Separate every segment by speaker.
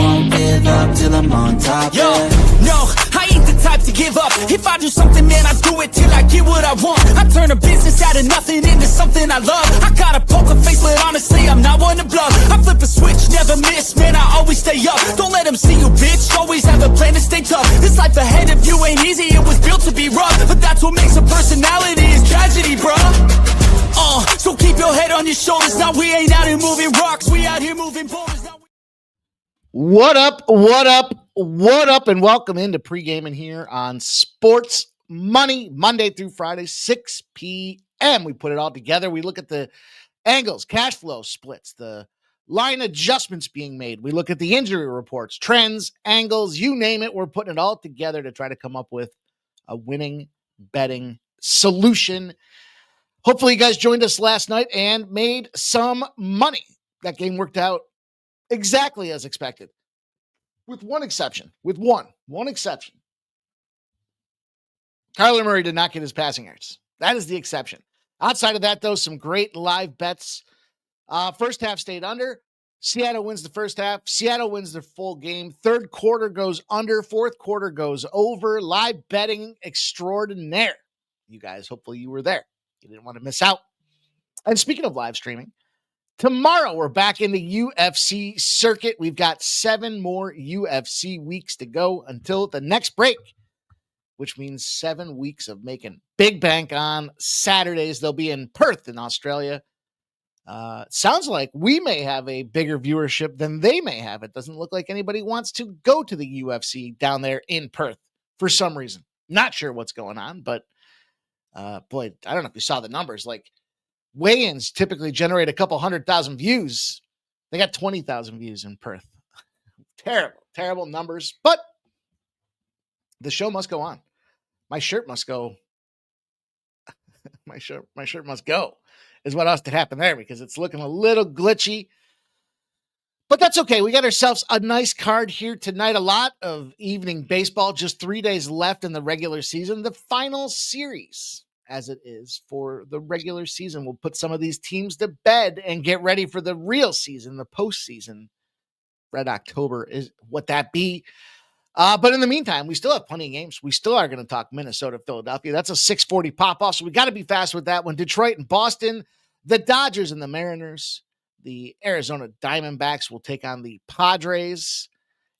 Speaker 1: won't give up till I'm on top.
Speaker 2: Yo, no, I ain't the type to give up. If I do something, man, I do it till I get what I want. I turn a business out of nothing into something I love. I got a poker face, but honestly, I'm not one to bluff. I flip a switch, never miss, man, I always stay up. Don't let them see you, bitch, always have a plan to stay tough. This life ahead of you ain't easy, it was built to be rough. But that's what makes a personality, is tragedy, bruh. So keep your head on your shoulders. Now we ain't out here moving rocks, we out here moving boulders.
Speaker 3: What up, and welcome into Pregaming here on Sports Money, Monday through Friday, 6 p.m. We put it all together. We look at the angles, cash flow splits, the line adjustments being made. We look at the injury reports, trends, angles, you name it. We're putting it all together to try to come up with a winning betting solution. Hopefully you guys joined us last night and made some money. That game worked out exactly as expected, with one exception. One exception. Kyler Murray did not get his passing yards. That is the exception. Outside of that, though, some great live bets. First half stayed under. Seattle wins the first half. Seattle wins the full game. Third quarter goes under. Fourth quarter goes over. Live betting extraordinaire. You guys, hopefully you were there. You didn't want to miss out. And speaking of live streaming, tomorrow, we're back in the UFC circuit. We've got 7 more UFC weeks to go until the next break, which means 7 weeks of making big bank on Saturdays. They'll be in Perth in Australia. Sounds like we may have a bigger viewership than they may have. It doesn't look like anybody wants to go to the UFC down there in Perth for some reason. Not sure what's going on, but boy, I don't know if you saw the numbers. Like, weigh-ins typically generate a couple 100,000 views. They got 20,000 views in Perth. Terrible numbers, but the show must go on. My shirt must go. My shirt must go is what else could happen there, because it's looking a little glitchy. But that's okay. We got ourselves a nice card here tonight. A lot of evening baseball. Just 3 days left in the regular season. The final series, as it is for the regular season. We'll put some of these teams to bed and get ready for the real season, the postseason. Red October is what that be. But in the meantime, we still have plenty of games. We still are going to talk Minnesota, Philadelphia. That's a 640 pop-off, so we got to be fast with that one. Detroit and Boston, the Dodgers and the Mariners, the Arizona Diamondbacks will take on the Padres.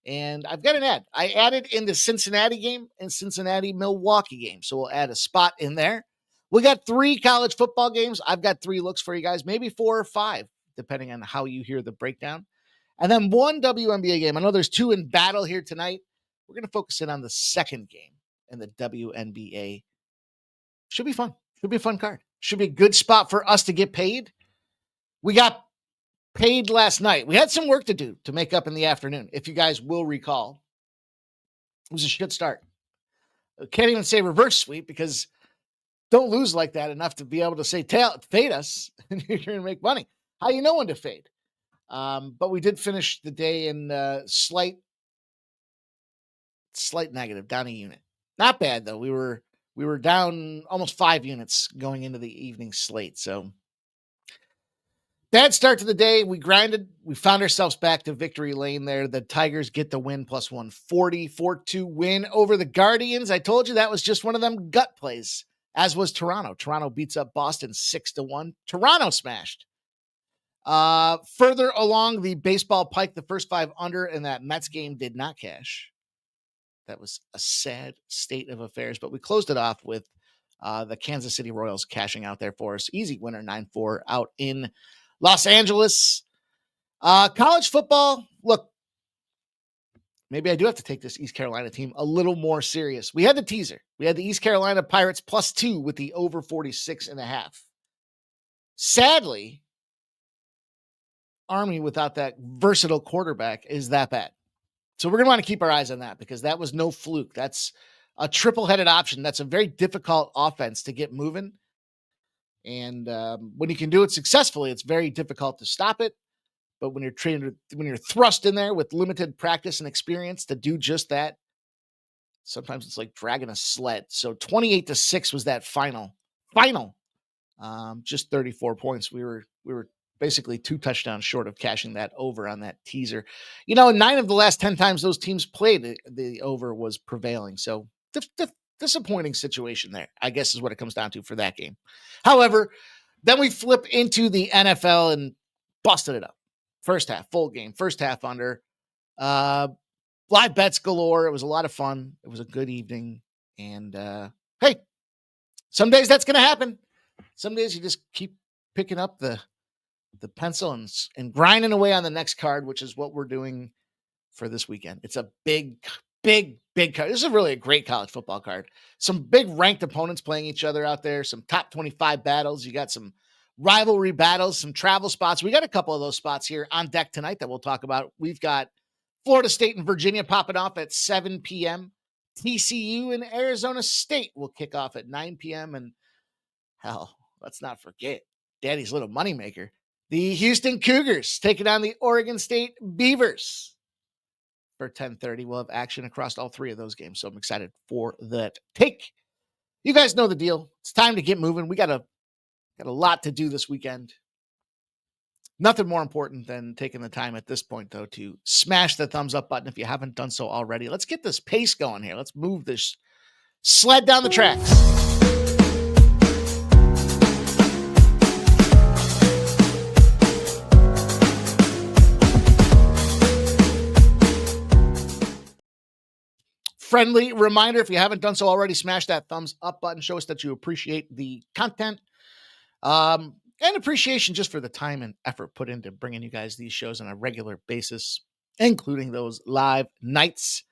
Speaker 3: And I've got an ad. I added in the Cincinnati game and Cincinnati-Milwaukee game, so we'll add a spot in there. We got 3 college football games. I've got 3 looks for you guys, maybe 4 or 5, depending on how you hear the breakdown. And then 1 WNBA game. I know there's 2 in battle here tonight. We're going to focus in on the second game in the WNBA. Should be fun. Should be a fun card. Should be a good spot for us to get paid. We got paid last night. We had some work to do to make up in the afternoon, if you guys will recall. It was a shit start. I can't even say reverse sweep, because don't lose like that enough to be able to say fade us, and you're going to make money. How you know when to fade? But we did finish the day in slight negative, down a unit. Not bad though. We were down almost 5 units going into the evening slate. So bad start to the day. We grinded. We found ourselves back to victory lane there. The Tigers get the win, plus 140, 4-2 win over the Guardians. I told you that was just one of them gut plays, as was Toronto. Toronto beats up Boston 6-1. Toronto smashed. Further along the baseball pike, the first 5 under in that Mets game did not cash. That was a sad state of affairs, but we closed it off with the Kansas City Royals cashing out there for us. Easy winner, 9-4 out in Los Angeles. College football, look, maybe I do have to take this East Carolina team a little more serious. We had the teaser. We had the East Carolina Pirates plus 2 with the over 46.5. Sadly, Army without that versatile quarterback is that bad. So we're going to want to keep our eyes on that, because that was no fluke. That's a triple-headed option. That's a very difficult offense to get moving. And when you can do it successfully, it's very difficult to stop it. But when you're thrust in there with limited practice and experience to do just that, sometimes it's like dragging a sled. So 28-6 was that final. Just 34 points. We were basically 2 touchdowns short of cashing that over on that teaser. 9 of the last 10 times those teams played, the over was prevailing. So disappointing situation there, I guess, is what it comes down to for that game. However, then we flip into the NFL and busted it up. First half, full game, first half under. Live bets galore. It was a lot of fun. It was a good evening. And hey, some days that's going to happen. Some days you just keep picking up the pencil and grinding away on the next card, which is what we're doing for this weekend. It's a big card. This is really a great college football card. Some big ranked opponents playing each other out there, some top 25 battles. You got some rivalry battles, some travel spots. We got a couple of those spots here on deck tonight that we'll talk about. We've got Florida State and Virginia popping off at 7 p.m. TCU and Arizona State will kick off at 9 p.m. And hell, let's not forget Daddy's little moneymaker, the Houston Cougars taking on the Oregon State Beavers for 10:30. We'll have action across all 3 of those games, so I'm excited for that take. You guys know the deal. It's time to get moving. We got a lot to do this weekend. Nothing more important than taking the time at this point, though, to smash the thumbs up button if you haven't done so already. Let's get this pace going here. Let's move this sled down the tracks. Friendly reminder, if you haven't done so already, smash that thumbs up button. Show us that you appreciate the content. And appreciation just for the time and effort put into bringing you guys these shows on a regular basis, including those live nights.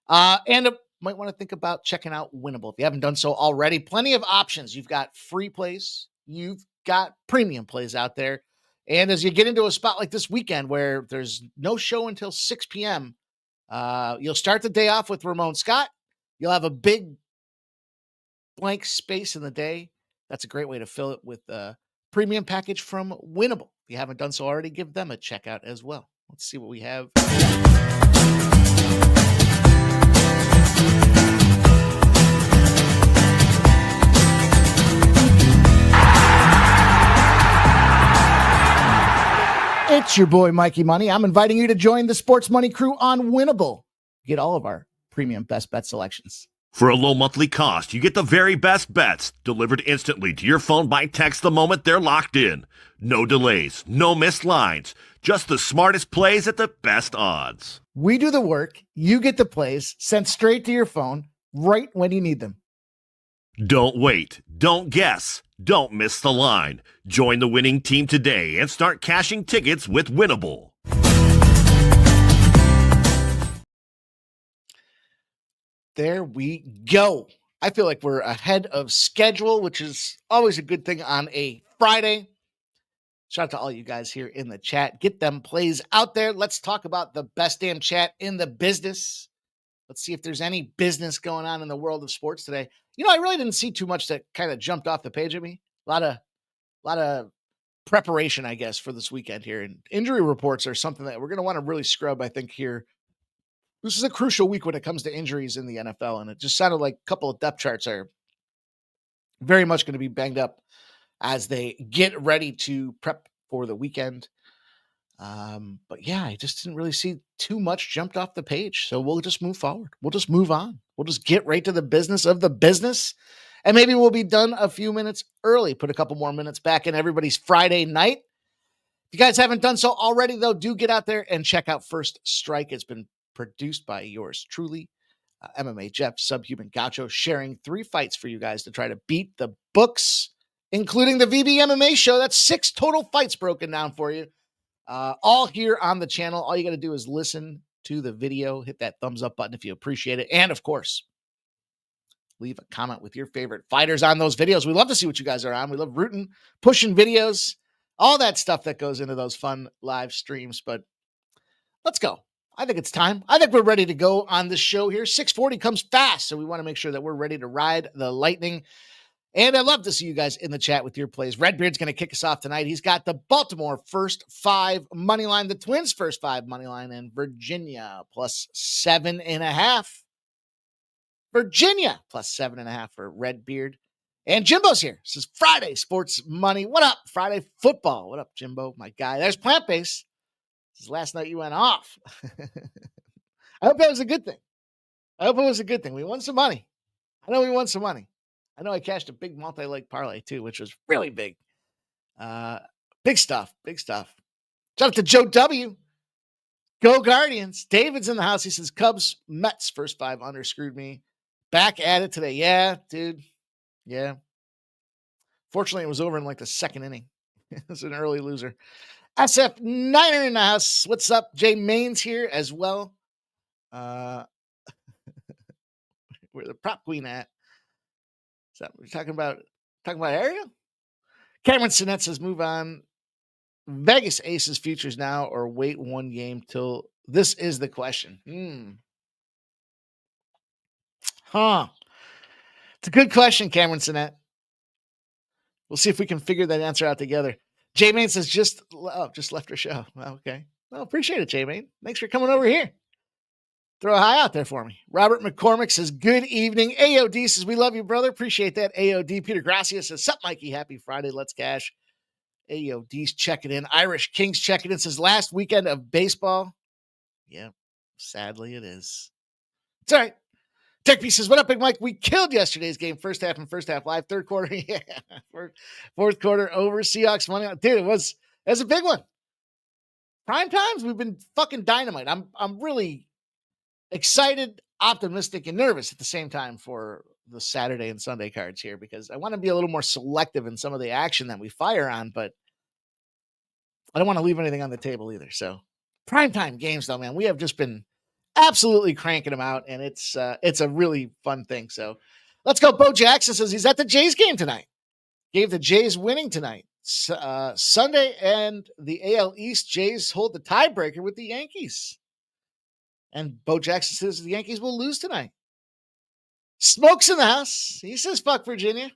Speaker 3: And might want to think about checking out Winnable. If you haven't done so already, plenty of options. You've got free plays. You've got premium plays out there. And as you get into a spot like this weekend where there's no show until 6 p.m., you'll start the day off with Ramon Scott. You'll have a big blank space in the day. That's a great way to fill it with premium package from Winnable. If you haven't done so already, give them a check out as well. Let's see what we have. It's your boy, Mikey Money. I'm inviting you to join the Sports Money crew on Winnable. Get all of our premium best bet selections.
Speaker 4: For a low monthly cost, you get the very best bets delivered instantly to your phone by text the moment they're locked in. No delays, no missed lines, just the smartest plays at the best odds.
Speaker 3: We do the work, you get the plays sent straight to your phone right when you need them.
Speaker 4: Don't wait, don't guess, don't miss the line. Join the winning team today and start cashing tickets with Winnable.
Speaker 3: There we go. I feel like we're ahead of schedule, which is always a good thing on a Friday. Shout out to all you guys here in the chat. Get them plays out there. Let's talk about the best damn chat in the business. Let's see if there's any business going on in the world of sports today. I really didn't see too much that kind of jumped off the page at me. A lot of preparation, I guess, for this weekend here. And injury reports are something that we're going to want to really scrub, I think, here. This is a crucial week when it comes to injuries in the NFL, and it just sounded like a couple of depth charts are very much going to be banged up as they get ready to prep for the weekend. But yeah, I just didn't really see too much jumped off the page. So we'll just move forward. We'll just move on. We'll just get right to the business of the business. And maybe we'll be done a few minutes early, put a couple more minutes back in everybody's Friday night. If you guys haven't done so already, though, do get out there and check out First Strike. It's been produced by yours truly, MMA Jeff, Subhuman Gaucho, sharing 3 fights for you guys to try to beat the books, including the VB MMA show. That's 6 total fights broken down for you, all here on the channel. All you got to do is listen to the video, hit that thumbs up button if you appreciate it, and of course, leave a comment with your favorite fighters on those videos. We love to see what you guys are on. We love rooting, pushing videos, all that stuff that goes into those fun live streams. But let's go. I think it's time. I think we're ready to go on this show here. 6:40 comes fast, so we want to make sure that we're ready to ride the lightning. And I'd love to see you guys in the chat with your plays. Redbeard's going to kick us off tonight. He's got the Baltimore first 5 money line, the Twins first 5 money line, and Virginia plus 7.5. Virginia plus 7.5 for Redbeard. And Jimbo's here. This is Friday Sports Money. What up? Friday football. What up, Jimbo? My guy. There's Plant Base. This is last night you went off. I hope that was a good thing. We won some money. I know we won some money. I know I cashed a big multi-leg parlay too, which was really big. Big stuff. Shout out to Joe W. Go Guardians. David's in the house. He says Cubs, Mets, first 5 under screwed me. Back at it today. Yeah, dude. Yeah. Fortunately, it was over in like the second inning. It was an early loser. SF Niner in the house. What's up? Jay Main's here as well. Where the prop queen at? Is that what we're talking about? Talking about Ariel? Cameron Sinet says move on. Vegas Aces futures now or wait one game till this is the question. Huh. It's a good question, Cameron Sinet. We'll see if we can figure that answer out together. J Main says just left her show. Okay. Well, appreciate it, J Main. Thanks for coming over here. Throw a high out there for me. Robert McCormick says, good evening. AOD says, we love you, brother. Appreciate that. AOD. Peter Gracia says, sup, Mikey? Happy Friday. Let's cash. AOD's checking in. Irish Kings checking in. Says, last weekend of baseball. Yeah, sadly it is. It's all right. Tech P says, what up, Big Mike? We killed yesterday's game. First half and first half live. Third quarter. Yeah. Fourth quarter over. Seahawks money. Dude, it was a big one. Prime times, we've been fucking dynamite. I'm really excited, optimistic, and nervous at the same time for the Saturday and Sunday cards here because I want to be a little more selective in some of the action that we fire on, but I don't want to leave anything on the table either. So primetime games though, man, we have just been absolutely cranking them out, and it's a really fun thing. So let's go. Bo Jackson says he's at the Jays game tonight. Gave the Jays winning tonight. Sunday and the AL East Jays hold the tiebreaker with the Yankees. And Bo Jackson says the Yankees will lose tonight. Smokes in the house. He says, fuck Virginia.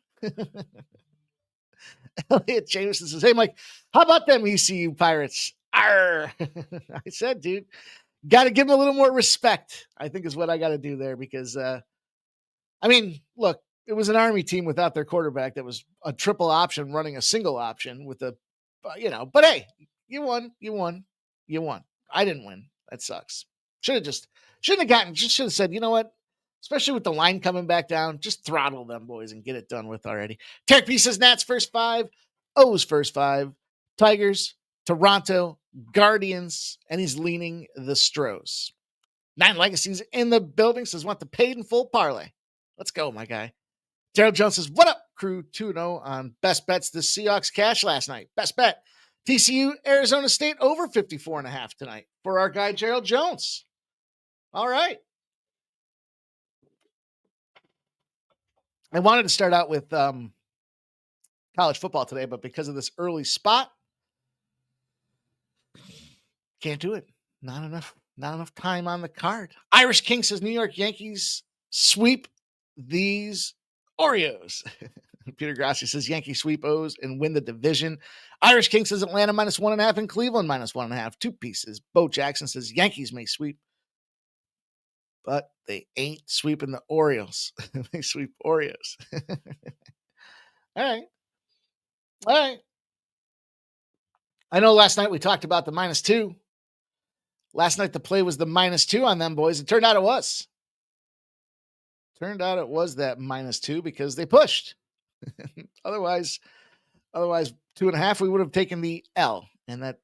Speaker 3: Elliot Jameson says, hey, Mike, how about them ECU Pirates? Arr. I said, dude, got to give them a little more respect, I think is what I got to do there because, look, it was an Army team without their quarterback that was a triple option running a single option with but hey, you won. I didn't win. That sucks. Should have said, you know what? Especially with the line coming back down, just throttle them boys and get it done with already. Tech P says Nats first 5, O's first 5, Tigers, Toronto, Guardians, and he's leaning the Stros. 9 Legacies in the building says want the paid in full parlay. Let's go, my guy. Gerald Jones says, what up, crew? 2-0 on Best Bets. The Seahawks cash last night. Best bet. TCU, Arizona State over 54.5 tonight for our guy, Gerald Jones. All right. I wanted to start out with college football today, but because of this early spot, can't do it. Not enough time on the card. Irish King says New York Yankees sweep these Oreos. Peter Grassi says Yankees sweep O's and win the division. Irish King says Atlanta -1.5 and Cleveland -1.5. 2 pieces. Bo Jackson says Yankees may sweep, but they ain't sweeping the Orioles. They sweep Oreos. All right. I know last night we talked about the -2. Last night the play was the -2 on them boys. It turned out it was. That -2 because they pushed. Otherwise 2.5, we would have taken the L, and that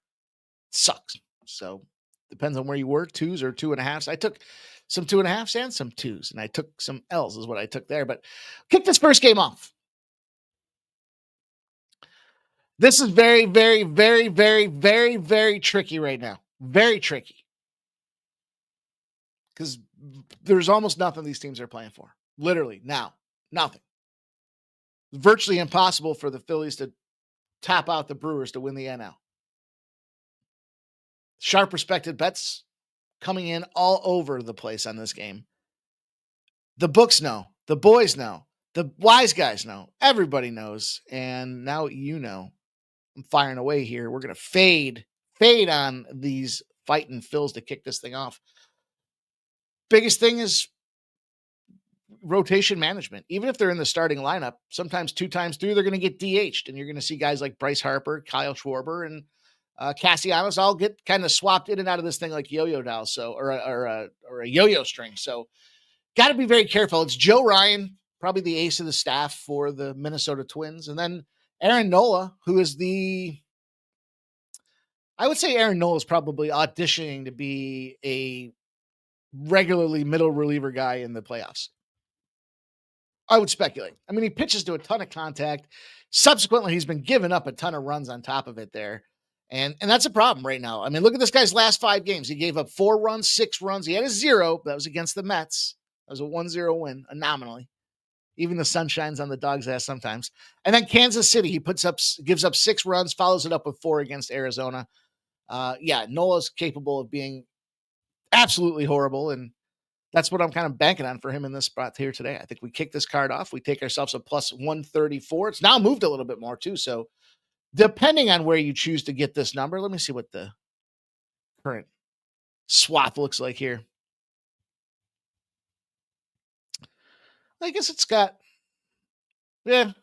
Speaker 3: sucks. So depends on where you were, 2s or 2.5s. I took some 2.5s and some 2s, and I took some L's is what I took there. But kick this first game off. This is very, very, very, very, very, very tricky right now. Very tricky. Because there's almost nothing these teams are playing for. Literally, now, nothing. Virtually impossible for the Phillies to tap out the Brewers to win the NL. Sharp respected bets coming in all over the place on this game. The books know. The boys know. The wise guys know. Everybody knows. And now you know. I'm firing away here. We're going to fade on these fighting Phils to kick this thing off. Biggest thing is rotation management. Even if they're in the starting lineup, sometimes 2 times through, they're going to get DH'd. And you're going to see guys like Bryce Harper, Kyle Schwarber, and Castellanos all get kind of swapped in and out of this thing like yo-yo dolls. So, or a yo-yo string. So got to be very careful. It's Joe Ryan, probably the ace of the staff for the Minnesota Twins. And then Aaron Nola, who is I would say Aaron Nola is probably auditioning to be a regularly middle reliever guy in the playoffs. I would speculate. I mean, he pitches to a ton of contact. Subsequently, he's been giving up a ton of runs on top of it there. And that's a problem right now. I mean, look at this guy's last 5 games. He gave up 4 runs, 6 runs. He had a 0. That was against the Mets. That was a 1-0 win, nominally. Even the sun shines on the dog's ass sometimes. And then Kansas City, he gives up 6 runs, follows it up with 4 against Arizona. Nola's capable of being absolutely horrible, and that's what I'm kind of banking on for him in this spot here today. I think we kick this card off. We take ourselves a plus 134. It's now moved a little bit more too, so depending on where you choose to get this number, let me see what the current swap looks like here. I guess it's got, I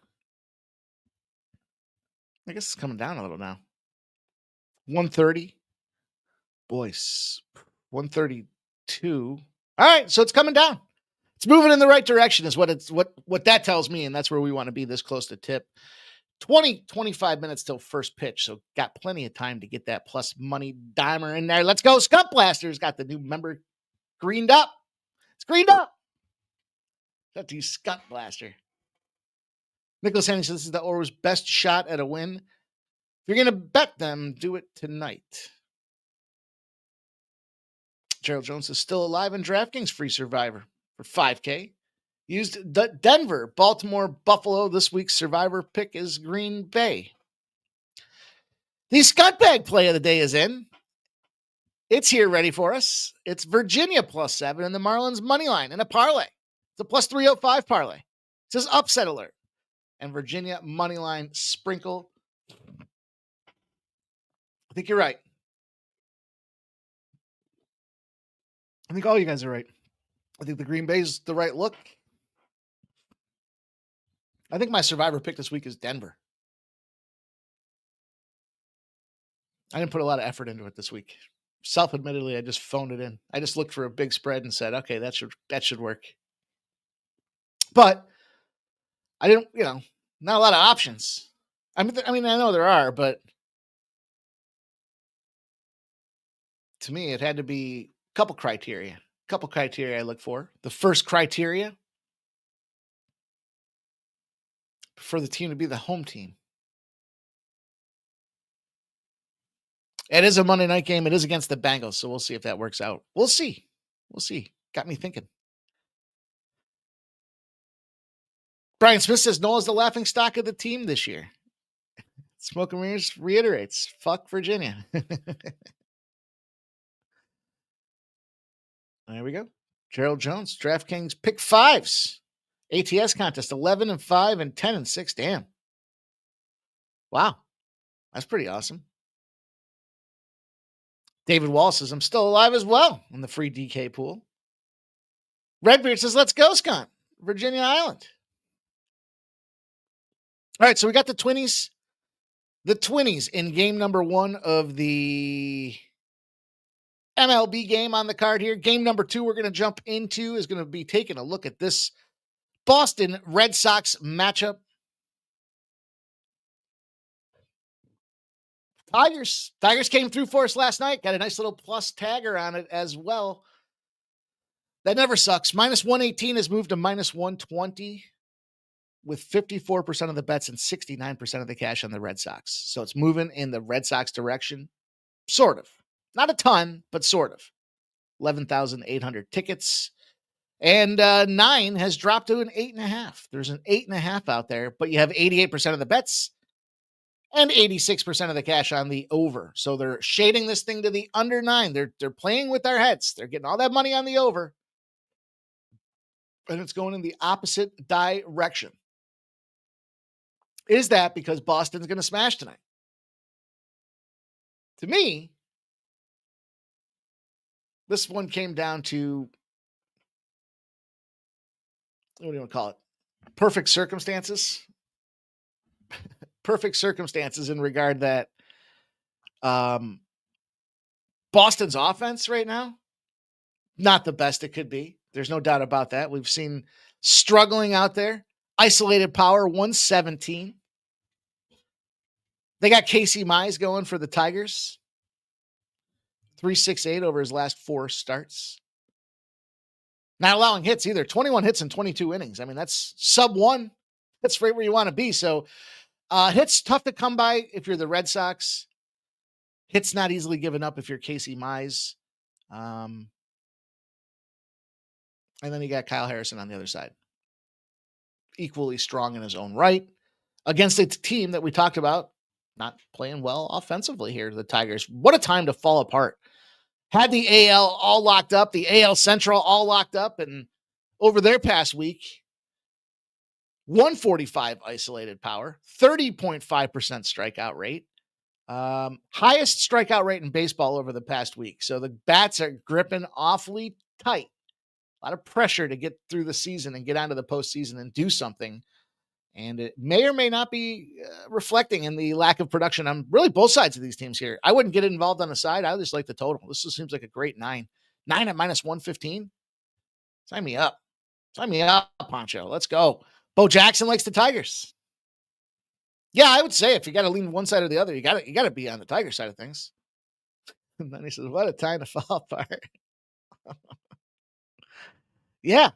Speaker 3: guess it's coming down a little now. 130. Boys, 132. All right, so it's coming down. It's moving in the right direction is what that tells me, and that's where we want to be this close to tip. 25 minutes till first pitch, so got plenty of time to get that plus money dimer in there. Let's go. Skunk Blaster's got the new member greened up. It's greened up. That's you, Skunk Blaster. Nicholas Henry says this is the Orioles' best shot at a win. If you're going to bet them, do it tonight. Gerald Jones is still alive in DraftKings free survivor for $5K. Used Denver, Baltimore, Buffalo. This week's survivor pick is Green Bay. The Scuttbag play of the day is in. It's here ready for us. It's Virginia plus 7 and the Marlins money line in a parlay. It's a plus 305 parlay. It says upset alert. And Virginia money line sprinkle. I think you're right. I think all you guys are right. I think the Green Bay's the right look. I think my survivor pick this week is Denver. I didn't put a lot of effort into it this week. Self-admittedly, I just phoned it in. I just looked for a big spread and said, okay, that should work. But I didn't, not a lot of options. I mean, I know there are, but to me, it had to be a couple criteria. I look for. The first criteria, for the team to be the home team. It is a Monday night game. It is against the Bengals, so we'll see if that works out. We'll see. Got me thinking. Brian Smith says Noah's the laughing stock of the team this year. Smoke and Mirrors reiterates, fuck Virginia. There we go. Gerald Jones, DraftKings pick 5s. ATS contest 11-5 and 10-6. Damn. Wow. That's pretty awesome. David Wall says, I'm still alive as well in the free DK pool. Redbeard says, let's go, Scott. Virginia Island. All right, so we got the 20s. The 20s in game number 1 of the MLB game on the card here. Game number 2 we're going to jump into is going to be taking a look at this Boston Red Sox matchup. Tigers came through for us last night. Got a nice little plus tagger on it as well. That never sucks. Minus 118 has moved to minus 120 with 54% of the bets and 69% of the cash on the Red Sox. So it's moving in the Red Sox direction. Sort of. Not a ton, but sort of. 11,800 tickets. And 9 has dropped to an 8.5. There's an 8.5 out there, but you have 88% of the bets and 86% of the cash on the over. So they're shading this thing to the under 9. They're playing with our heads. They're getting all that money on the over. And it's going in the opposite direction. Is that because Boston's going to smash tonight? To me, this one came down to what do you want to call it? Perfect circumstances. Perfect circumstances in regard that Boston's offense right now, not the best it could be. There's no doubt about that. We've seen struggling out there. Isolated power, 117. They got Casey Mize going for the Tigers. 3.68 over his last 4 starts. Not allowing hits either. 21 hits in 22 innings. I mean, that's sub 1. That's right where you want to be. So hits tough to come by if you're the Red Sox. Hits not easily given up if you're Casey Mize. And then you got Kyle Harrison on the other side. Equally strong in his own right. Against a team that we talked about not playing well offensively here, the Tigers. What a time to fall apart. Had the AL all locked up, the AL Central all locked up, and over their past week, 145 isolated power, 30.5% strikeout rate, highest strikeout rate in baseball over the past week. So the bats are gripping awfully tight. A lot of pressure to get through the season and get onto the postseason and do something. And it may or may not be reflecting in the lack of production on really both sides of these teams here. I wouldn't get involved on the side. I just like the total. This just seems like a great 9. 9 at minus 115. Sign me up. Sign me up, Poncho. Let's go. Bo Jackson likes the Tigers. Yeah, I would say if you got to lean one side or the other, you got to be on the Tiger side of things. And then he says, "What a time to fall apart." Yeah.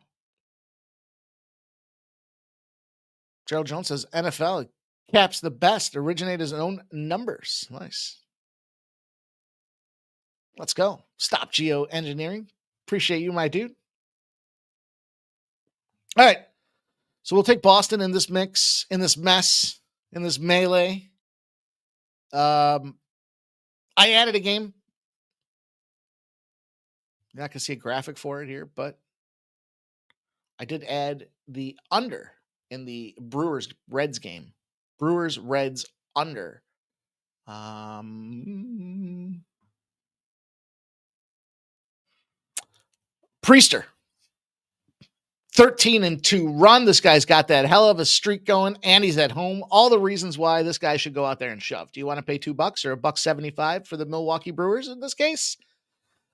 Speaker 3: Gerald Jones says NFL caps the best, originate his own numbers. Nice. Let's go. Stop geoengineering. Appreciate you, my dude. All right. So we'll take Boston in this mix, in this mess, in this melee. I added a game. You're not going to see a graphic for it here, but I did add the under in the Brewers-Reds game. Brewers-Reds under. Priester. 13-2 run. This guy's got that hell of a streak going, and he's at home. All the reasons why this guy should go out there and shove. Do you want to pay $2 or $1.75 for the Milwaukee Brewers in this case?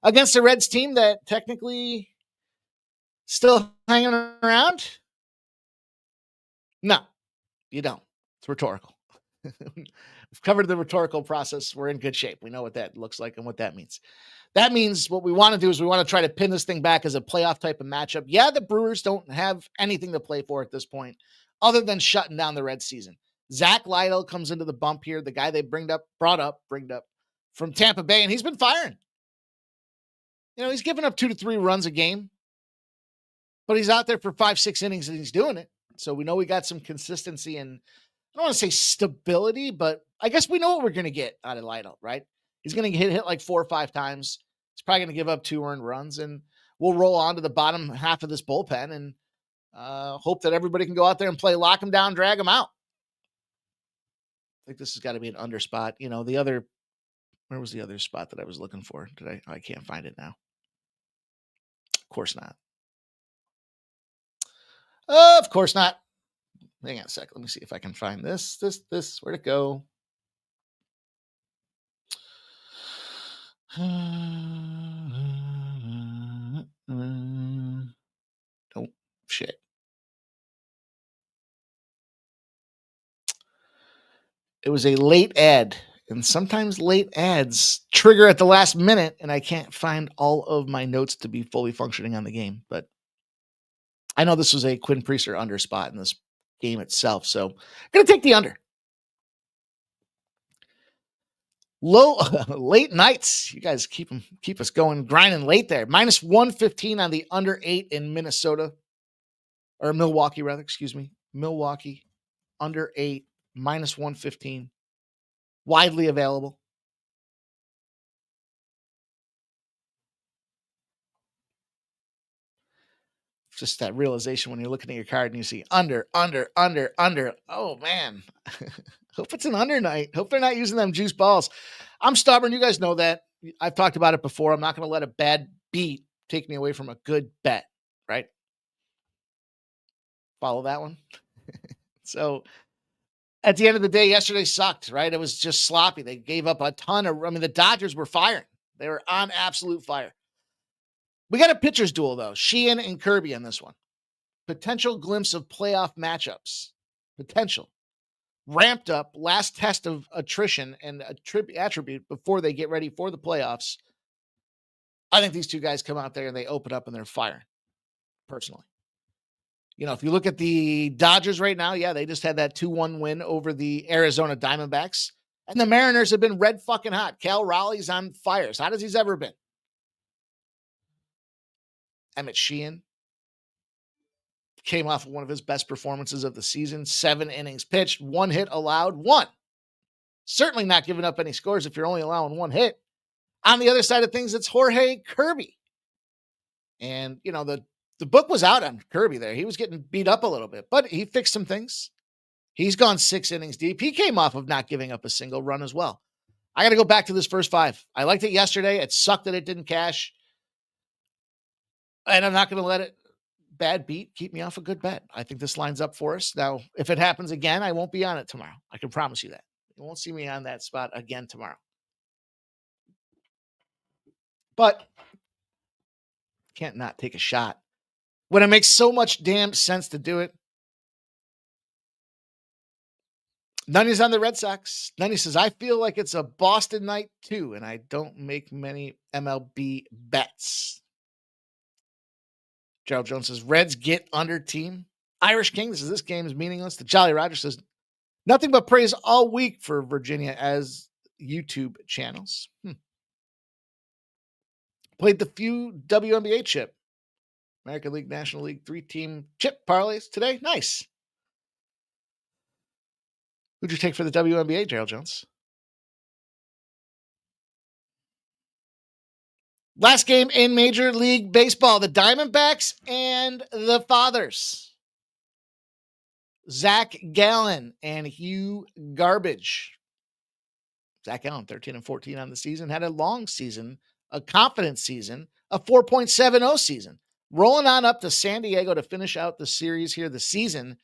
Speaker 3: Against the Reds team that technically still hanging around? No, you don't. It's rhetorical. We've covered the rhetorical process. We're in good shape. We know what that looks like and what that means. That means what we want to do is we want to try to pin this thing back as a playoff type of matchup. Yeah, the Brewers don't have anything to play for at this point other than shutting down the Reds season. Zach Lytle comes into the bump here, the guy they brought up from Tampa Bay, and he's been firing. You know, he's giving up 2 to 3 runs a game, but he's out there for 5-6 innings and he's doing it. So we know we got some consistency and I don't want to say stability, but I guess we know what we're going to get out of Lytle, right? He's going to get hit like 4 or 5 times. He's probably going to give up 2 earned runs, and we'll roll on to the bottom half of this bullpen and hope that everybody can go out there and play lock him down, drag him out. I think this has got to be an under spot. You know, where was the other spot that I was looking for? I can't find it now. Of course not. Of course not. Hang on a sec. Let me see if I can find this. Where'd it go? Oh, shit. It was a late ad, and sometimes late ads trigger at the last minute, and I can't find all of my notes to be fully functioning on the game. But I know this was a Quinn Priester under spot in this game itself, so I'm going to take the under. Late nights. You guys keep us going, grinding late there. Minus 115 on the under 8 in Minnesota, or Milwaukee rather, excuse me. Milwaukee under 8, minus 115. Widely available. Just that realization when you're looking at your card and you see under. Oh man. Hope it's an under night. Hope they're not using them juice balls. I'm stubborn. You guys know that. I've talked about it before. I'm not going to let a bad beat take me away from a good bet, right? Follow that one? So at the end of the day, yesterday sucked, right? It was just sloppy. They gave up a ton of, the Dodgers were firing. They were on absolute fire. We got a pitcher's duel, though. Sheehan and Kirby on this one. Potential glimpse of playoff matchups. Potential. Ramped up, last test of attrition and attribute before they get ready for the playoffs. I think these two guys come out there and they open up and they're firing, personally. If you look at the Dodgers right now, yeah, they just had that 2-1 win over the Arizona Diamondbacks. And the Mariners have been red fucking hot. Cal Raleigh's on fire. As hot as he's ever been. Emmett Sheehan came off of one of his best performances of the season. 7 innings pitched, 1 hit allowed, 1. Certainly not giving up any scores if you're only allowing 1 hit. On the other side of things, it's Jorge Kirby. And, the book was out on Kirby there. He was getting beat up a little bit, but he fixed some things. He's gone 6 innings deep. He came off of not giving up a single run as well. I got to go back to this first 5. I liked it yesterday. It sucked that it didn't cash. And I'm not going to let it bad beat keep me off a good bet. I think this lines up for us. Now, if it happens again, I won't be on it tomorrow. I can promise you that. You won't see me on that spot again tomorrow. But can't not take a shot when it makes so much damn sense to do it. Nunny's on the Red Sox. Nunny says, I feel like it's a Boston night too, and I don't make many MLB bets. Gerald Jones says, Reds get under team. Irish King says, this game is meaningless. The Jolly Roger says, nothing but praise all week for Virginia as YouTube channels. Played the few WNBA chip. American League, National League, 3-team chip parlays today. Nice. Who'd you take for the WNBA, Gerald Jones? Last game in Major League Baseball, the Diamondbacks and the Fathers. Zach Gallen and Hugh Garbage. Zach Gallen, 13-14 on the season, had a long season, a confident season, a 4.70 season. Rolling on up to San Diego to finish out the series here, the season,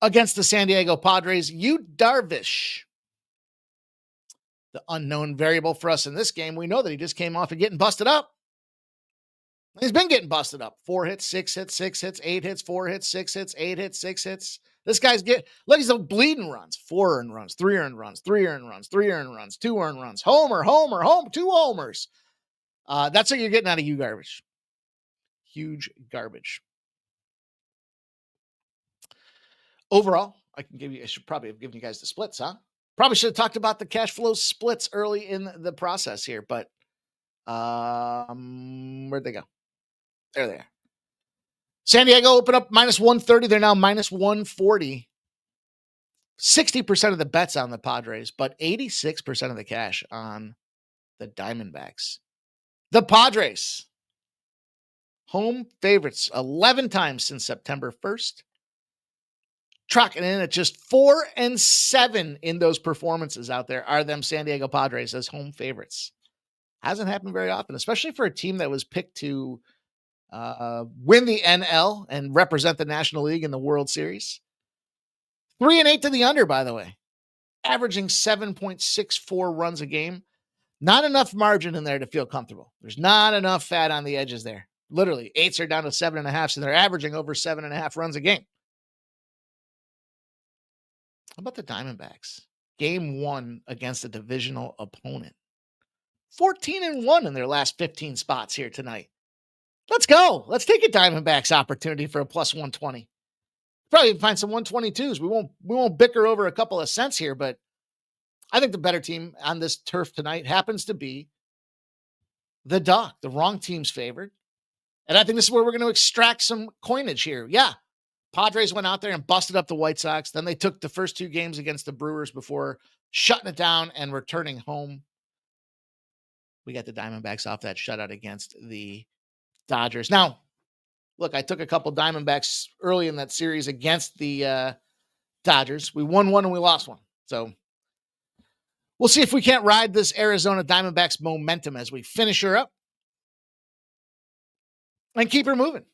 Speaker 3: against the San Diego Padres. Yu Darvish, the unknown variable for us in this game. We know that he just came off of getting busted up. He's been getting busted up. 4 hits, 6 hits, 6 hits, 8 hits, 4 hits, 6 hits, 8 hits, 6 hits. This guy's look, he's bleeding runs. 4 earned runs, 3 earned runs, 3 earned runs, 3 earned runs, 2 earned runs. Homer, 2 homers. That's what you're getting out of Yu Garbage. Huge garbage. Overall, I should probably have given you guys the splits, huh? Probably should have talked about the cash flow splits early in the process here, but where'd they go? There they are. San Diego opened up -130. They're now -140. 60% of the bets on the Padres, but 86% of the cash on the Diamondbacks. The Padres, home favorites 11 times since September 1st. Trucking in at just 4-7 in those performances out there are them San Diego Padres as home favorites. Hasn't happened very often, especially for a team that was picked to win the NL and represent the National League in the World Series. 3-8 to the under, by the way. Averaging 7.64 runs a game. Not enough margin in there to feel comfortable. There's not enough fat on the edges there. Literally, 8s are down to 7.5, so they're averaging over 7.5 runs a game. How about the Diamondbacks? Game 1 against a divisional opponent. 14-1 in their last 15 spots here tonight. Let's go. Let's take a Diamondbacks opportunity for a +120. Probably find some 122s. We won't bicker over a couple of cents here, but I think the better team on this turf tonight happens to be the Duck. The wrong team's favored. And I think this is where we're going to extract some coinage here. Yeah. Padres went out there and busted up the White Sox. Then they took the first 2 games against the Brewers before shutting it down and returning home. We got the Diamondbacks off that shutout against the Dodgers. Now, look, I took a couple Diamondbacks early in that series against the Dodgers. We won 1 and we lost 1. So we'll see if we can't ride this Arizona Diamondbacks momentum as we finish her up and keep her moving.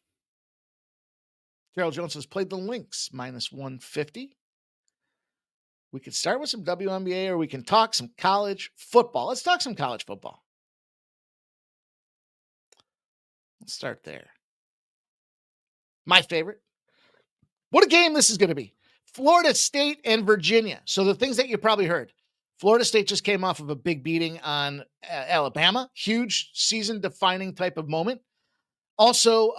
Speaker 3: Carol Jones has played the Lynx minus 150. We could start with some WNBA or we can talk some college football. Let's talk some college football. Let's start there. My favorite. What a game this is going to be. Florida State and Virginia. So the things that you probably heard. Florida State just came off of a big beating on Alabama. Huge season-defining type of moment. Also,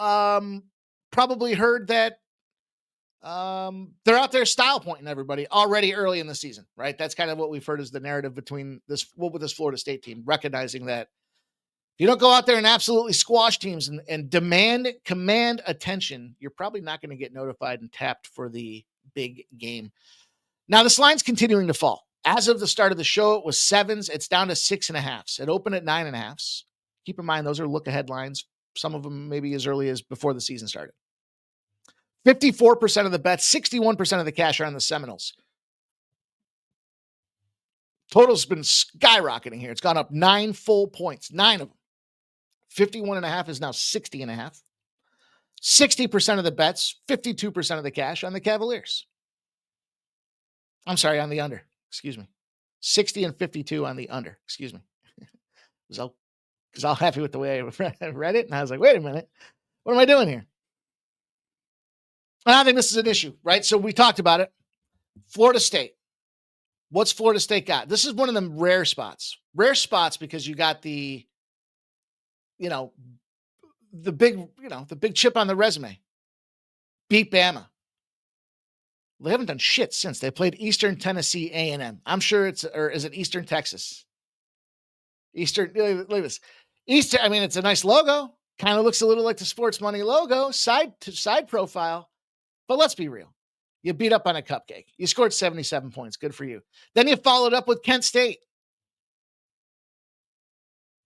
Speaker 3: probably heard that they're out there style pointing everybody already early in the season, right? That's kind of what we've heard is the narrative between this, with this Florida State team, recognizing that if you don't go out there and absolutely squash teams and command attention, you're probably not going to get notified and tapped for the big game. Now, this line's continuing to fall. As of the start of the show, it was 7s. It's down to 6.5s. It opened at 9.5s. Keep in mind, those are look-ahead lines. Some of them maybe as early as before the season started. 54% of the bets, 61% of the cash are on the Seminoles. Total's been skyrocketing here. It's gone up 9 full points, 9 of them. 51.5 is now 60.5. 60% of the bets, 52% of the cash on the Cavaliers. I'm sorry, on the under. Excuse me. 60 and 52 on the under. Excuse me. I was all happy with the way I read it, and I was like, wait a minute. What am I doing here? And I think this is an issue, right? So we talked about it. Florida State. What's Florida State got? This is one of them rare spots. Rare spots because you got the big chip on the resume. Beat Bama. They haven't done shit since. They played Eastern Tennessee A&M. I'm sure is it Eastern Texas? Look at this. Eastern, I mean, it's a nice logo. Kind of looks a little like the Sports Money logo, side profile. But let's be real. You beat up on a cupcake. You scored 77 points. Good for you. Then you followed up with Kent State.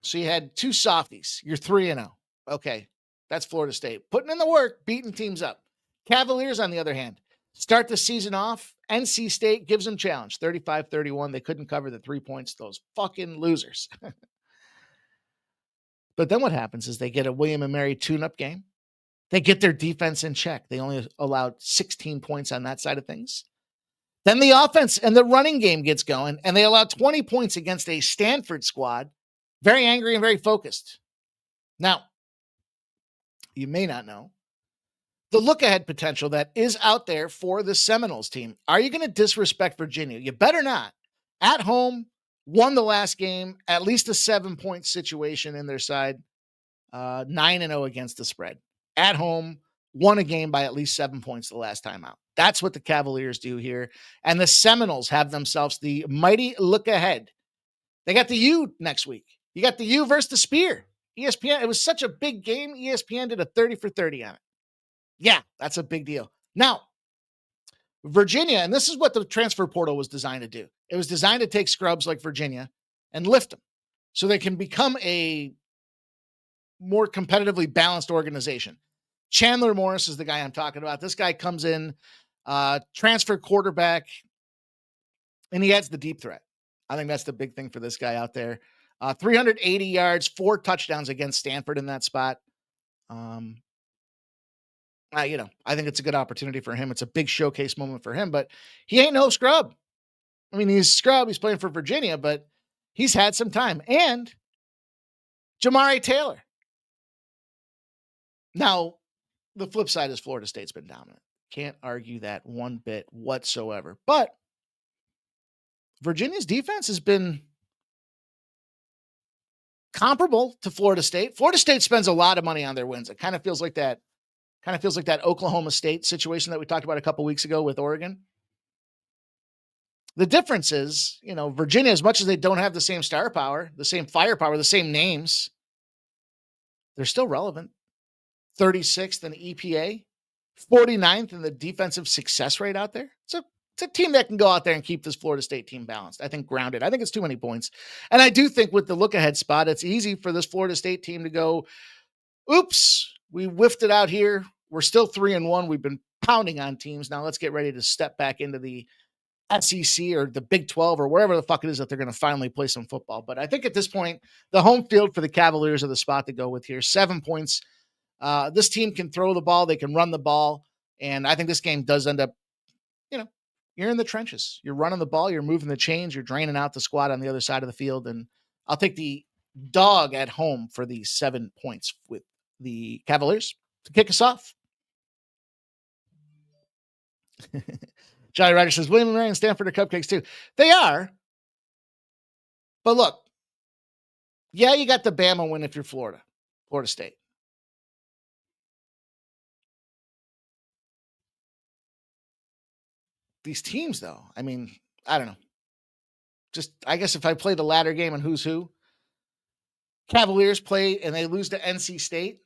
Speaker 3: So you had 2 softies. You're 3-0. Okay, that's Florida State. Putting in the work, beating teams up. Cavaliers, on the other hand, start the season off. NC State gives them challenge. 35-31. They couldn't cover the 3 points. Those fucking losers. But then what happens is they get a William and Mary tune-up game. They get their defense in check. They only allowed 16 points on that side of things. Then the offense and the running game gets going, and they allowed 20 points against a Stanford squad. Very angry and very focused. Now, you may not know the look-ahead potential that is out there for the Seminoles team. Are you going to disrespect Virginia? You better not. At home, won the last game, at least a 7-point situation in their side, 9-0 against the spread. At home, won a game by at least 7 points the last time out. That's what the Cavaliers do here. And the Seminoles have themselves the mighty look ahead. They got the U next week. You got the U versus the Spear. ESPN, it was such a big game. ESPN did a 30 for 30 on it. Yeah, that's a big deal. Now, Virginia, and this is what the transfer portal was designed to do. It was designed to take scrubs like Virginia and lift them so they can become a more competitively balanced organization. Chandler Morris is the guy I'm talking about. This guy comes in, transfer quarterback, and he adds the deep threat. I think that's the big thing for this guy out there. 380 yards, 4 touchdowns against Stanford in that spot. I think it's a good opportunity for him. It's a big showcase moment for him, but he ain't no scrub. I mean, he's scrub. He's playing for Virginia, but he's had some time. And Jamari Taylor. Now, the flip side is Florida State's been dominant. Can't argue that one bit whatsoever. But Virginia's defense has been comparable to Florida State. Florida State spends a lot of money on their wins. It kind of feels like that Oklahoma State situation that we talked about a couple weeks ago with Oregon. The difference is, Virginia, as much as they don't have the same star power, the same firepower, the same names, they're still relevant. 36th in EPA, 49th in the defensive success rate out there. It's a team that can go out there and keep this Florida State team balanced. I think grounded. I think it's too many points. And I do think with the look ahead spot, it's easy for this Florida State team to go, oops, we whiffed it out here. We're still 3-1. We've been pounding on teams. Now let's get ready to step back into the SEC or the Big 12 or wherever the fuck it is that they're going to finally play some football. But I think at this point, the home field for the Cavaliers are the spot to go with here. 7 points. This team can throw the ball. They can run the ball. And I think this game does end up, you're in the trenches. You're running the ball. You're moving the chains. You're draining out the squad on the other side of the field. And I'll take the dog at home for the 7 points with the Cavaliers to kick us off. Johnny Ryder says, William and Mary and Stanford are cupcakes too. They are. But look, yeah, you got the Bama win if you're Florida State. These teams, though, I mean, I don't know. Just, I guess if I play the ladder game and who's who, Cavaliers play and they lose to NC State.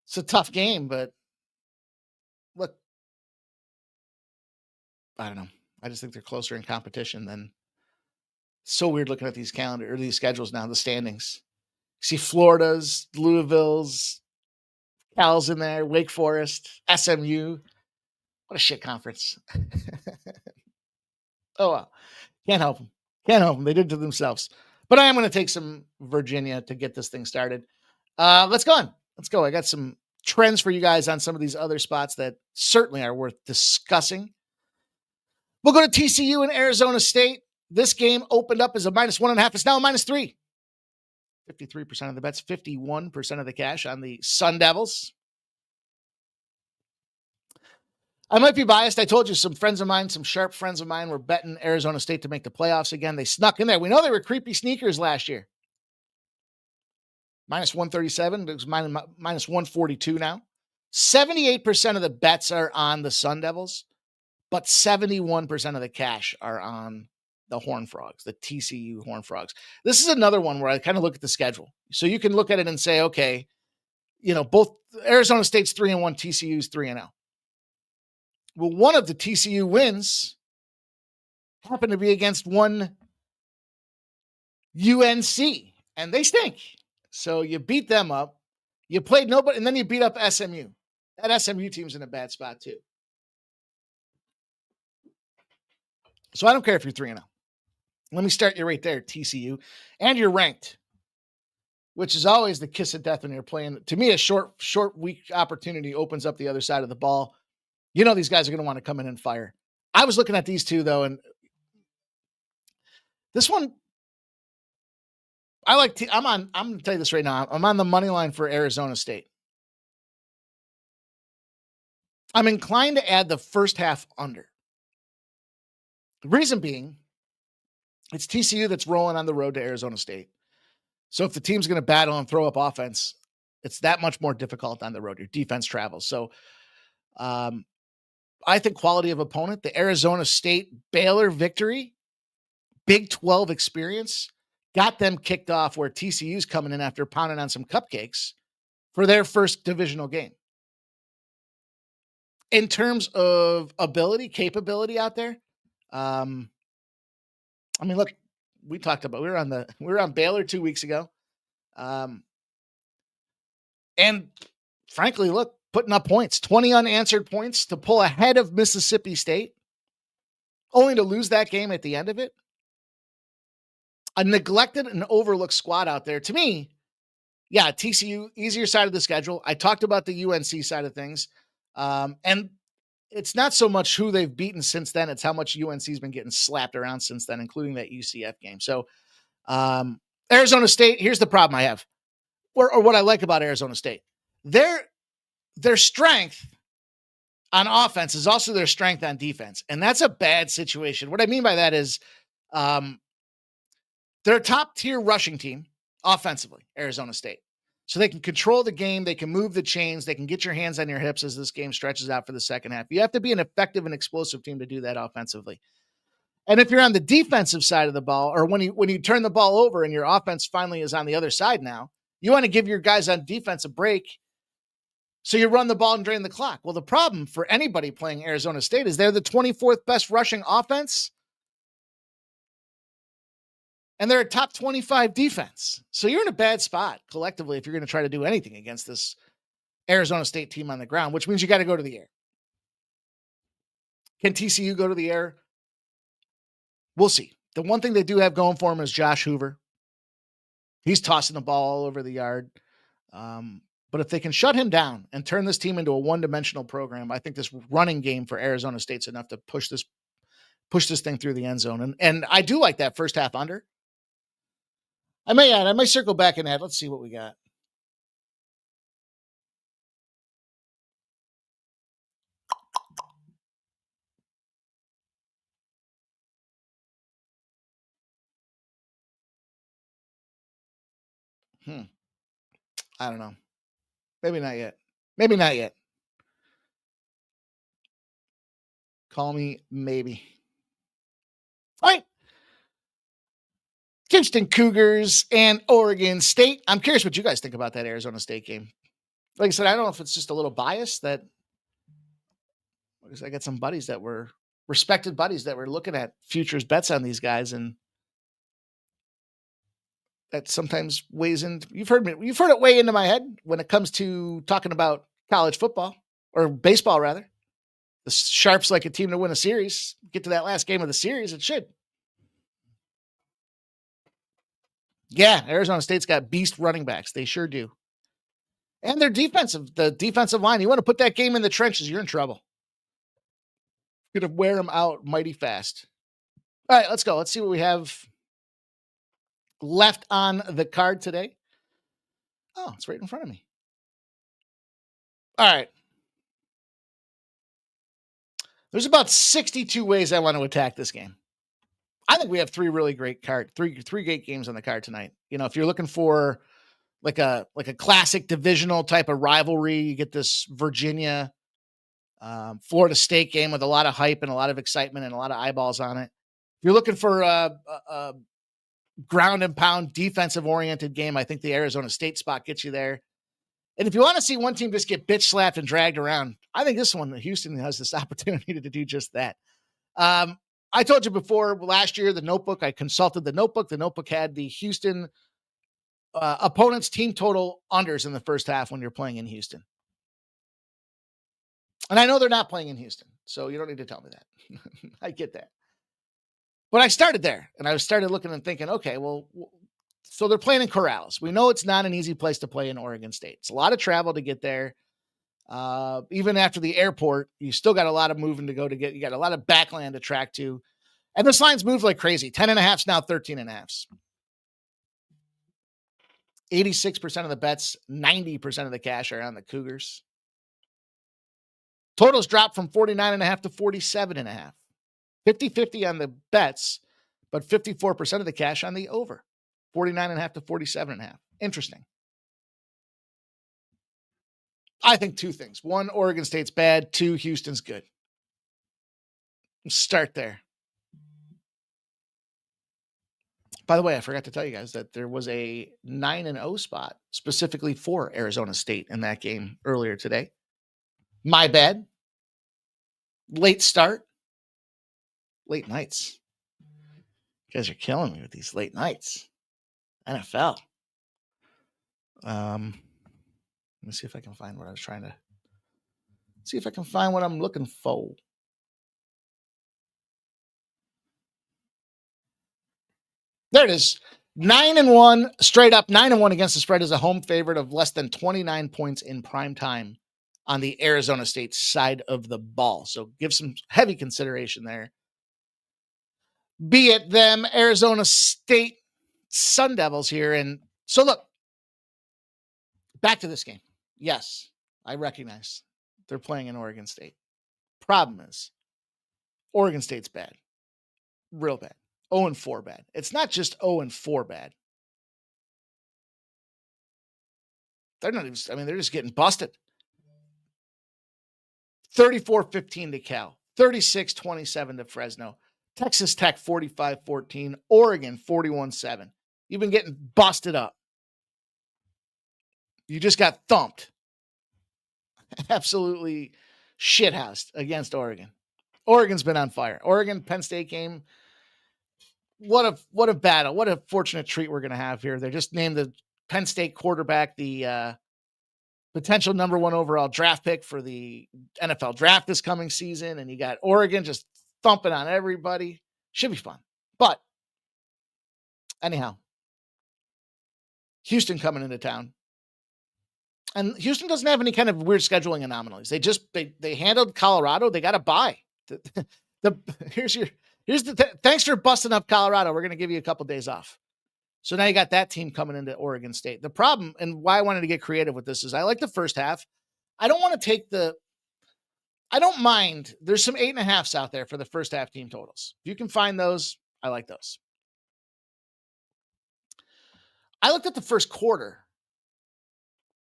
Speaker 3: It's a tough game, but look, I don't know. I just think they're closer in competition than. So weird looking at these these schedules now, the standings. See Florida's, Louisville's, Cal's in there, Wake Forest, SMU. What a shit conference. Oh, well. Can't help them. They did it to themselves. But I am going to take some Virginia to get this thing started. Let's go on. Let's go. I got some trends for you guys on some of these other spots that certainly are worth discussing. We'll go to TCU and Arizona State. This game opened up as a -1.5. It's now a -3. 53% of the bets, 51% of the cash on the Sun Devils. I might be biased. I told you some sharp friends of mine were betting Arizona State to make the playoffs again. They snuck in there. We know they were creepy sneakers last year. -137. It's -142 now. 78% of the bets are on the Sun Devils, but 71% of the cash are on the Horned Frogs, the TCU Horned Frogs. This is another one where I kind of look at the schedule. So you can look at it and say, okay, both Arizona State's 3-1, TCU's 3-0. Well, one of the TCU wins happened to be against one UNC, and they stink. So you beat them up. You played nobody, and then you beat up SMU. That SMU team's in a bad spot too. So I don't care if you're 3-0. Let me start you right there, TCU. And you're ranked, which is always the kiss of death when you're playing. To me, a short week opportunity opens up the other side of the ball. These guys are going to want to come in and fire. I was looking at these two, though, and this one, I'm going to tell you this right now. I'm on the money line for Arizona State. I'm inclined to add the first half under. The reason being, it's TCU that's rolling on the road to Arizona State. So if the team's going to battle and throw up offense, it's that much more difficult on the road. Your defense travels. So I think quality of opponent, the Arizona State Baylor victory, Big 12 experience, got them kicked off where TCU's coming in after pounding on some cupcakes for their first divisional game. In terms of capability out there, look, we talked about, we were on Baylor 2 weeks ago. And frankly, look, putting up points, 20 unanswered points to pull ahead of Mississippi State, only to lose that game at the end of it. A neglected and overlooked squad out there. To me, yeah, TCU, easier side of the schedule. I talked about the UNC side of things. And it's not so much who they've beaten since then. It's how much UNC's been getting slapped around since then, including that UCF game. So Arizona State, here's the problem I have, or what I like about Arizona State. Their strength on offense is also their strength on defense. And that's a bad situation. What I mean by that is they're a top tier rushing team offensively, Arizona State. So they can control the game. They can move the chains. They can get your hands on your hips as this game stretches out for the second half. You have to be an effective and explosive team to do that offensively. And if you're on the defensive side of the ball, or when you turn the ball over and your offense finally is on the other side now, you want to give your guys on defense a break. So you run the ball and drain the clock. Well, the problem for anybody playing Arizona State is they're the 24th best rushing offense, and they're a top 25 defense. So you're in a bad spot collectively if you're going to try to do anything against this Arizona State team on the ground, which means you got to go to the air. Can TCU go to the air? We'll see. The one thing they do have going for them is Josh Hoover. He's tossing the ball all over the yard. But But if they can shut him down and turn this team into a one-dimensional program, I think this running game for Arizona State's enough to push this thing through the end zone. And I do like that first half under. I may circle back and add. Let's see what we got. I don't know. Maybe not yet. Maybe not yet. Call me maybe. All right. Houston Cougars and Oregon State. I'm curious what you guys think about that Arizona State game. Like I said, I don't know if it's just a little bias that because I got some buddies that were respected buddies that were looking at futures bets on these guys, and that sometimes weighs in. You've heard it weigh into my head when it comes to talking about college football or baseball, rather. The Sharps like a team to win a series. Get to that last game of the series, it should. Yeah, Arizona State's got beast running backs. They sure do. And their the defensive line. You want to put that game in the trenches, you're in trouble. You're going to wear them out mighty fast. All right, let's go. Let's see what we have left on the card today. Oh, it's right in front of me. All right. There's about 62 ways I want to attack this game. I think we have three really great three great games on the card tonight. You know, if you're looking for like a classic divisional type of rivalry, you get this Virginia, Florida State game with a lot of hype and a lot of excitement and a lot of eyeballs on it. If you're looking for a ground and pound defensive oriented game, I think the Arizona State spot gets you there. And if you want to see one team just get bitch slapped and dragged around, I think this one, Houston, has this opportunity to do just that. I told you before last year, the Notebook, I consulted the Notebook. The Notebook had the Houston opponent's team total unders in the first half when you're playing in Houston. And I know they're not playing in Houston, so you don't need to tell me that. I get that. But I started there, and I started looking and thinking, okay, well, so they're playing in Corrales. We know it's not an easy place to play in Oregon State. It's a lot of travel to get there. Even after the airport, you still got a lot of moving to go to get. You got a lot of backland to track to. And this line's moved like crazy. 10.5s now 13.5s. 86% of the bets, 90% of the cash are on the Cougars. Totals dropped from 49.5 to 47.5. 50-50 on the bets, but 54% of the cash on the over. 49.5 to 47.5. Interesting. I think two things. One, Oregon State's bad. Two, Houston's good. Start there. By the way, I forgot to tell you guys that there was a 9-0 spot specifically for Arizona State in that game earlier today. My bad. Late start. Late nights. You guys are killing me with these late nights. NFL. Let me see if I can find what I was trying to see if I can find what I'm looking for. There it is. 9-1 straight up. 9-1 against the spread as a home favorite of less than 29 points in prime time on the Arizona State side of the ball. So give some heavy consideration there. Be it them Arizona State Sun Devils here. And so look, back to this game. Yes, I recognize they're playing in Oregon State. Problem is, Oregon State's bad. Real bad. 0-4 bad. It's not just 0-4 bad. They're not even, they're just getting busted. 34-15 to Cal. 36-27 to Fresno. Texas Tech 45-14. Oregon 41-7. You've been getting busted up. You just got thumped. Absolutely shithoused against Oregon. Oregon's been on fire. Oregon, Penn State game. What a battle. What a fortunate treat we're going to have here. They just named the Penn State quarterback the potential number 1 overall draft pick for the NFL draft this coming season. And you got Oregon just thumping on everybody. Should be fun. But anyhow, Houston coming into town. And Houston doesn't have any kind of weird scheduling anomalies. They handled Colorado. They got a bye. Thanks for busting up Colorado. We're going to give you a couple days off. So now you got that team coming into Oregon State. The problem, and why I wanted to get creative with this, is I like the first half. I don't want to take I don't mind. There's some 8.5s out there for the first half team totals. If you can find those, I like those. I looked at the first quarter.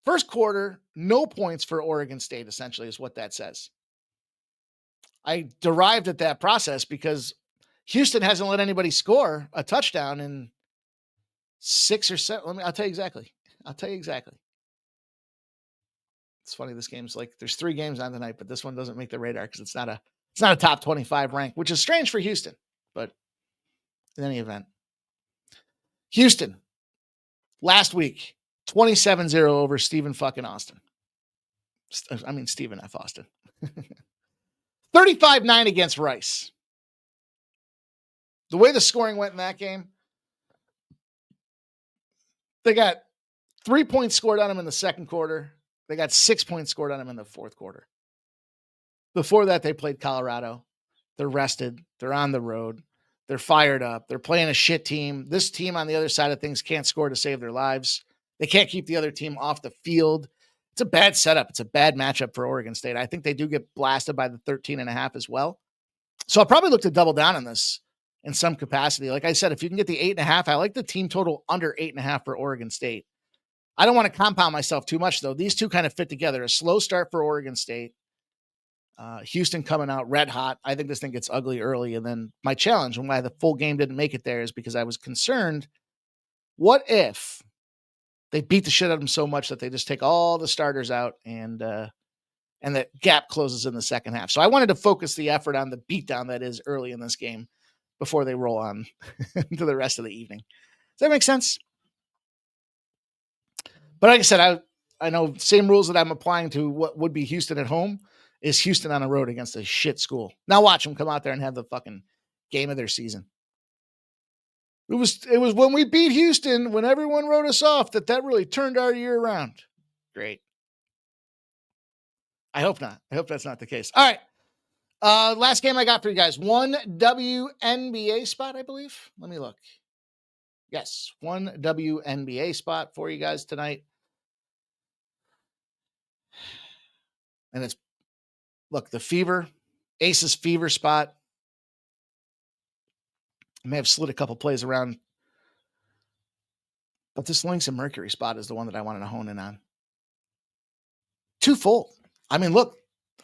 Speaker 3: First quarter, no points for Oregon State, essentially, is what that says. I derived at that process because Houston hasn't let anybody score a touchdown in 6 or 7. I'll tell you exactly. It's funny. This game's like, there's 3 games on tonight, but this one doesn't make the radar because it's not a top 25 rank, which is strange for Houston. But in any event, Houston last week, 27-0 over Stephen fucking Austin. Stephen F. Austin. 35-9 against Rice. The way the scoring went in that game, they got 3 points scored on them in the second quarter. They got 6 points scored on them in the fourth quarter. Before that, they played Colorado. They're rested. They're on the road. They're fired up. They're playing a shit team. This team on the other side of things can't score to save their lives. They can't keep the other team off the field. It's a bad setup. It's a bad matchup for Oregon State. I think they do get blasted by the 13.5 as well. So I'll probably look to double down on this in some capacity. Like I said, if you can get the 8.5, I like the team total under 8.5 for Oregon State. I don't want to compound myself too much, though. These two kind of fit together. A slow start for Oregon State. Houston coming out red hot. I think this thing gets ugly early. And then my challenge and why the full game didn't make it there is because I was concerned, what if they beat the shit out of them so much that they just take all the starters out and the gap closes in the second half. So I wanted to focus the effort on the beatdown that is early in this game before they roll on to the rest of the evening. Does that make sense? But like I said, I know same rules that I'm applying to what would be Houston at home is Houston on the road against a shit school. Now watch them come out there and have the fucking game of their season. It was when we beat Houston, when everyone wrote us off, that really turned our year around. Great. I hope not. I hope that's not the case. All right. Last game I got for you guys. One WNBA spot, I believe. Let me look. Yes, one WNBA spot for you guys tonight. And it's, look, the Fever, Aces Fever spot. I may have slid a couple plays around, but this Lynx and Mercury spot is the one that I wanted to hone in on. Twofold. I mean, look,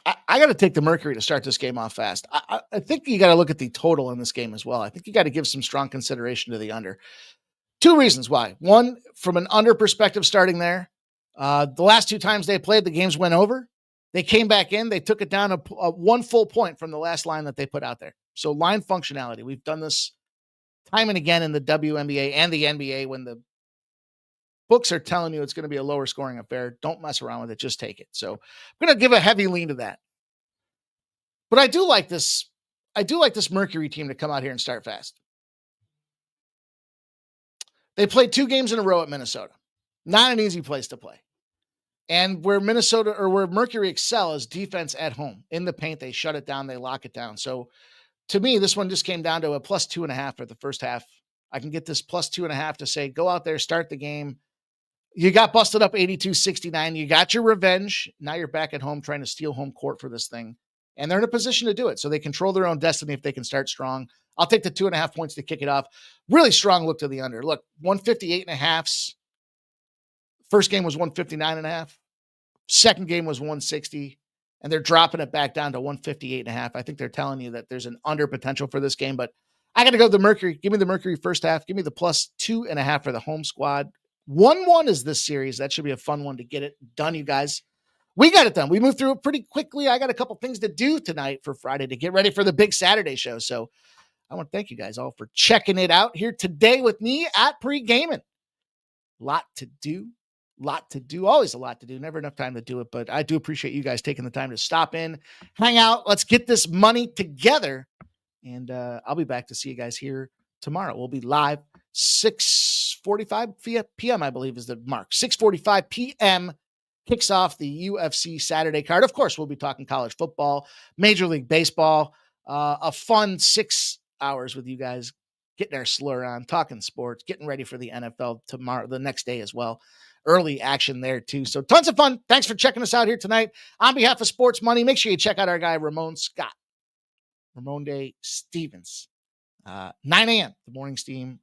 Speaker 3: I got to take the Mercury to start this game off fast. I think you got to look at the total in this game as well. I think you got to give some strong consideration to the under. 2 reasons why. One, from an under perspective starting there, the last 2 times they played, the games went over. They came back in. They took it down a 1 full point from the last line that they put out there. So line functionality. We've done this time and again in the WNBA and the NBA when the books are telling you it's going to be a lower scoring affair. Don't mess around with it. Just take it. So I'm going to give a heavy lean to that. But I do like this. I do like this Mercury team to come out here and start fast. They played 2 games in a row at Minnesota. Not an easy place to play. And where Mercury excel is defense at home. In the paint, they shut it down. They lock it down. So to me, this one just came down to a plus 2.5 for the first half. I can get this plus 2.5 to say, go out there, start the game. You got busted up 82-69. You got your revenge. Now you're back at home trying to steal home court for this thing. And they're in a position to do it. So they control their own destiny if they can start strong. I'll take the 2.5 points to kick it off. Really strong look to the under. Look, 158.5. First game was 159.5. Second game was 160. And they're dropping it back down to 158.5. I think they're telling you that there's an under potential for this game, but I got to go with the Mercury. Give me the Mercury first half. Give me the plus 2.5 for the home squad. 1-1 is this series. That should be a fun one to get it done, you guys. We got it done. We moved through it pretty quickly. I got a couple things to do tonight for Friday to get ready for the big Saturday show. So I want to thank you guys all for checking it out here today with me at Pregaming. Lot to do. Always a lot to do. Never enough time to do it, but I do appreciate you guys taking the time to stop in, hang out. Let's get this money together. And I'll be back to see you guys here tomorrow. We'll be live 6:45 p.m., I believe is the mark. 6:45 p.m. kicks off the UFC Saturday card. Of course, we'll be talking college football, Major League Baseball, a fun 6 hours with you guys, getting our slur on, talking sports, getting ready for the NFL tomorrow, the next day as well. Early action there too. So tons of fun. Thanks for checking us out here tonight. On behalf of Sports Money, make sure you check out our guy, Ramon Stevens. 9 a.m., the morning steam